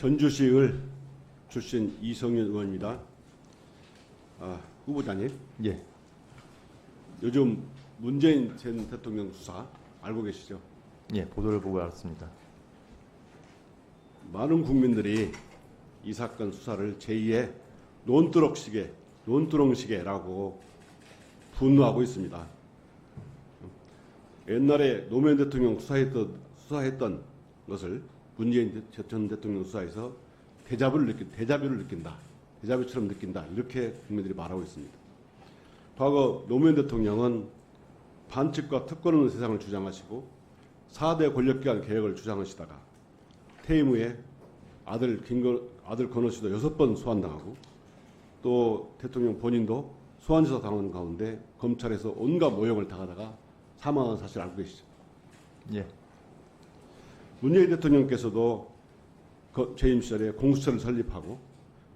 전주시을 출신 이성윤 의원입니다. 후보자님, 예. 요즘 문재인 전 대통령 수사 알고 계시죠? 예, 보도를 보고 알았습니다. 많은 국민들이 이 사건 수사를 제2의 논두렁시계라고 분노하고 있습니다. 옛날에 노무현 대통령 수사했던 것을 문재인 전 대통령 수사에서 데자뷰를 느낀다. 데자뷰처럼 느낀다. 이렇게 국민들이 말하고 있습니다. 과거 노무현 대통령은 반칙과 특권 없는 세상을 주장하시고 4대 권력기관 개혁을 주장하시다가 퇴임 후에 아들 건호 씨도 6번 소환당하고 또 대통령 본인도 소환조사 당한 가운데 검찰에서 온갖 모욕을 당하다가 사망한 사실 알고 계시죠? 예. 문재인 대통령께서도 재임 시절에 공수처를 설립하고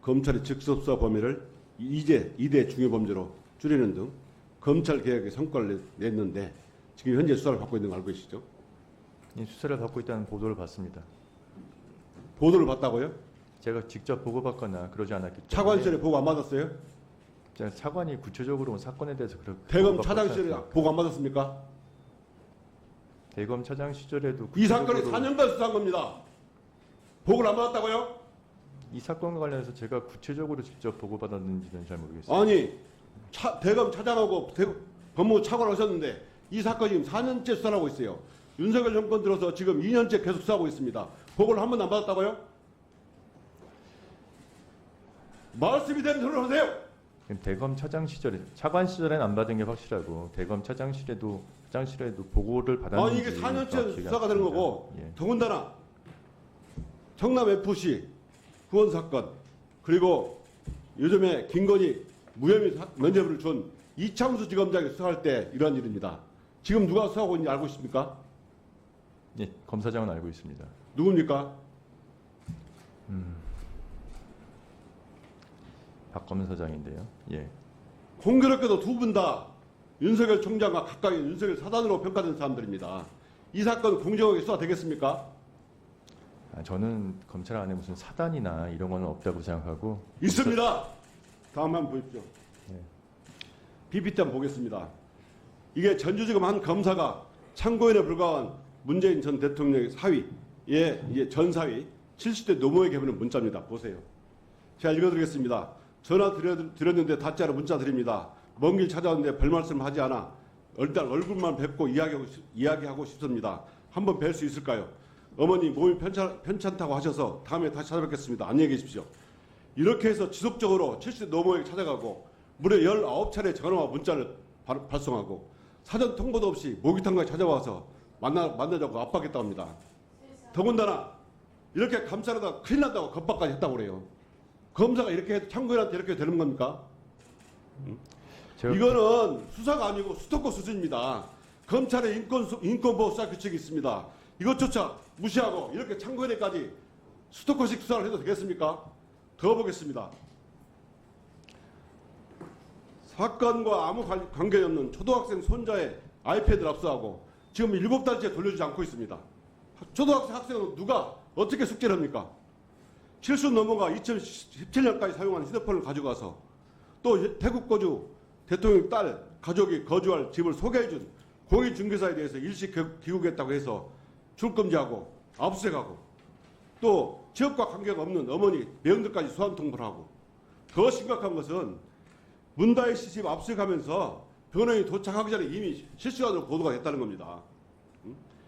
검찰의 직접수사 범위를 2대 중요범죄로 줄이는 등 검찰 개혁의 성과를 냈는데 지금 현재 수사를 받고 있는 거 알고 계시죠? 예, 수사를 받고 있다는 보도를 봤습니다. 보도를 받다고요? 제가 직접 보고받거나 그러지 않았기 때문에. 차관실에 보고 안 받았어요? 제가 차관이 구체적으로 사건에 대해서 그렇게 대검 차장실에 보고 안 받았습니까? 대검 차장 시절에도 이 사건을 4년간 수사한 겁니다. 보고를 안 받았다고요? 이 사건과 관련해서 제가 구체적으로 직접 보고받았는지는 잘 모르겠습니다. 아니 대검 차장하고 법무부 차관 하셨는데 이 사건이 지금 4년째 수사를 하고 있어요. 윤석열 정권 들어서 지금 2년째 계속 수사하고 있습니다. 보고를 한 번도 안 받았다고요? 말씀이 되는 소리를 하세요. 대검 차장 시절에 차관 시절엔 안 받은 게 확실하고 대검 차장실에도 보고를 받았는지. 아니 이게 4년째 수사가 되는 거고 예. 더군다나 성남 FC 후원 사건 그리고 요즘에 김건희 무혐의 면죄부를 준 이창수 지검장이 수사할 때 이러한 일입니다. 지금 누가 수사하고 있는지 알고 있습니까? 예, 검사장은 알고 있습니다. 누굽니까? 박 검사장인데요. 예. 공교롭게도 두 분 다 윤석열 총장과 가까이 윤석열 사단으로 평가된 사람들입니다. 이 사건 공정하게 수사되겠습니까? 저는 검찰 안에 무슨 사단이나 이런 거는 없다고 생각하고 있습니다. 다음 한번 보십시오. 네. PPT 한번 보겠습니다. 이게 전주지검 한 검사가 참고인에 불과한 문재인 전 대통령의 사위의 이게 전 사위 70대 노모에게 보낸 문자입니다. 보세요. 제가 읽어드리겠습니다. 전화 드렸는데 닿지 않아 문자 드립니다. 먼 길 찾아왔는데 별 말씀 하지 않아 일단 얼굴만 뵙고 이야기하고 싶습니다. 한번 뵐 수 있을까요? 어머니 몸이 편찮다고 하셔서 다음에 다시 찾아뵙겠습니다. 안녕히 계십시오. 이렇게 해서 지속적으로 70대 노모에게 찾아가고 무려 19차례 전화와 문자를 발송하고 사전 통보도 없이 모기탕까지 찾아와서 만나자고 압박했다고 합니다. 더군다나 이렇게 감싸려다 큰일 난다고 겁박까지 했다고 그래요. 검사가 이렇게 해도 참고인한테 이렇게 되는 겁니까? 이거는 수사가 아니고 스토커 수준입니다. 검찰의 인권보호 수사 규칙이 있습니다. 이것조차 무시하고 이렇게 참고인에까지 스토커식 수사를 해도 되겠습니까? 더 보겠습니다. 사건과 아무 관계 없는 초등학생 손자의 아이패드를 압수하고 지금 7달째 돌려주지 않고 있습니다. 초등학생 학생은 누가 어떻게 숙제를 합니까? 7수 넘어가 2017년까지 사용한 휴대폰을 가져가서 또 태국 거주 대통령 딸 가족이 거주할 집을 소개해준 공익중개사에 대해서 일시 귀국했다고 해서 출금지하고 압수수색하고 또 지역과 관계가 없는 어머니 매형들까지 소환 통보를 하고 더 심각한 것은 문다혜 씨 집 압수수색하면서 변호인이 도착하기 전에 이미 실시간으로 보도가 됐다는 겁니다.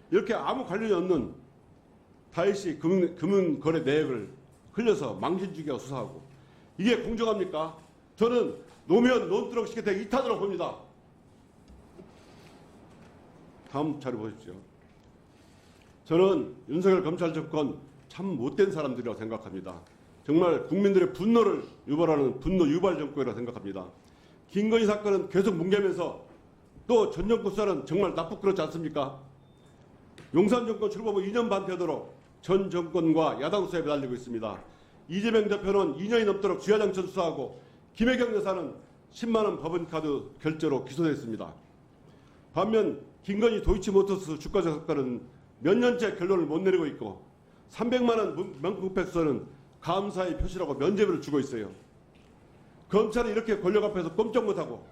이렇게 아무 관련이 없는 다혜 씨 금융거래 내역을 흘려서 망신주기하고 수사하고 이게 공정합니까? 저는 노무현 논두렁식의 대 2탄으로 봅니다. 다음 자료 보십시오. 저는 윤석열 검찰 정권 참 못된 사람들이라고 생각합니다. 정말 국민들의 분노를 유발하는 분노 유발 정권이라고 생각합니다. 김건희 사건은 계속 뭉개면서 또 전 정권 수사는 정말 나쁘고 그렇지 않습니까? 용산 정권 출범 후 2년 반 되도록 전 정권과 야당 수사에 매달리고 있습니다. 이재명 대표는 2년이 넘도록 주야장천 수사하고 김혜경 여사는 10만 원 법인카드 결제로 기소됐습니다. 반면 김건희 도이치모터스 주가 조작 사건은 몇 년째 결론을 못 내리고 있고 300만 원 명품백서는 감사의 표시라고 면죄부를 주고 있어요. 검찰이 이렇게 권력 앞에서 꼼짝 못하고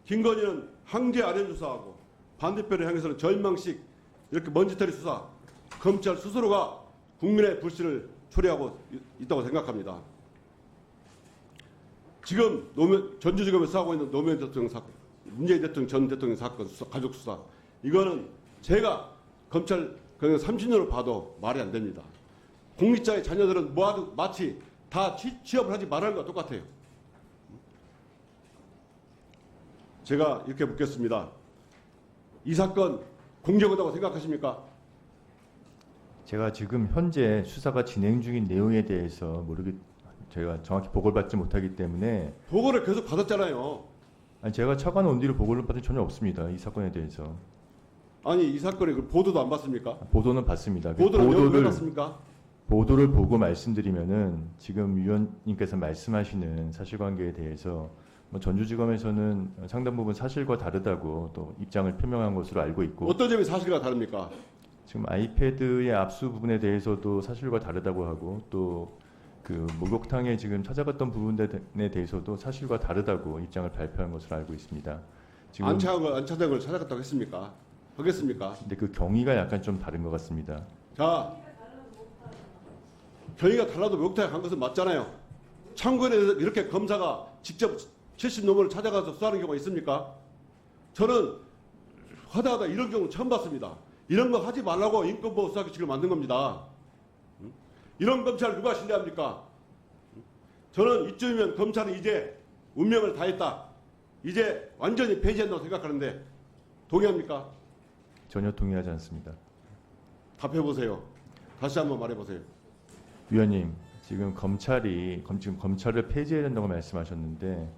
김건희는 항제 아련 수사하고 반대편을 향해서는 절망식 이렇게 먼지털이 수사, 검찰 스스로가 국민의 불신을 초래하고 있다고 생각합니다. 지금 전주지검에서 하고 있는 노무현 대통령 사건, 문재인 대통령 전 대통령 사건 수사, 가족 수사, 이거는 제가 검찰 그냥 30년을 봐도 말이 안 됩니다. 공직자의 자녀들은 마치 다 취업을 하지 말라는 것과 똑같아요. 제가 이렇게 묻겠습니다. 이 사건 공정하다고 생각하십니까? 제가 지금 현재 수사가 진행 중인 내용에 대해서 제가 정확히 보고를 받지 못하기 때문에 보고를 계속 받았잖아요. 아니 제가 차관 온 뒤로 보고를 받은 전혀 없습니다. 이 사건에 대해서. 아니 이 사건의 그 보도도 안 봤습니까? 보도는 봤습니다. 보도를 왜 봤습니까? 보도를 보고 말씀드리면은 지금 위원님께서 말씀하시는 사실관계에 대해서 전주지검에서는 상당 부분 사실과 다르다고 또 입장을 표명한 것으로 알고 있고, 어떤 점이 사실과 다릅니까? 지금 아이패드의 압수 부분에 대해서도 사실과 다르다고 하고, 또 그 목욕탕에 지금 찾아갔던 부분에 대해서도 사실과 다르다고 입장을 발표한 것으로 알고 있습니다. 지금 안 찾아간 걸 찾아갔다고 했습니까? 하겠습니까? 근데 그 경위가 약간 좀 다른 것 같습니다. 자, 경위가 달라도 목욕탕에 간 것은 맞잖아요. 참고인에 대해서 이렇게 검사가 직접 70노무를 찾아가서 수사하는 경우가 있습니까? 저는 하다하다 이런 경우 처음 봤습니다. 이런 거 하지 말라고 인권보호 수사규칙을 만든 겁니다. 이런 검찰 누가 신뢰합니까? 저는 이쯤이면 검찰은 이제 운명을 다했다. 이제 완전히 폐지한다고 생각하는데 동의합니까? 전혀 동의하지 않습니다. 답해보세요. 다시 한번 말해보세요. 위원님, 지금 검찰을 폐지해야 된다고 말씀하셨는데,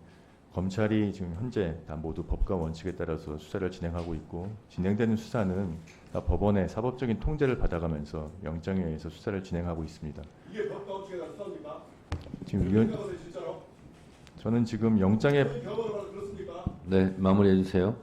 검찰이 지금 현재 다 모두 법과 원칙에 따라서 수사를 진행하고 있고, 진행되는 수사는 다 법원의 사법적인 통제를 받아가면서 영장에 의해서 수사를 진행하고 있습니다. 이게 법과 원칙에 따라 수사입니까? 지금 위원, 진짜로? 저는 지금 영장에 경험을 그렇습니까? 네, 마무리해 주세요.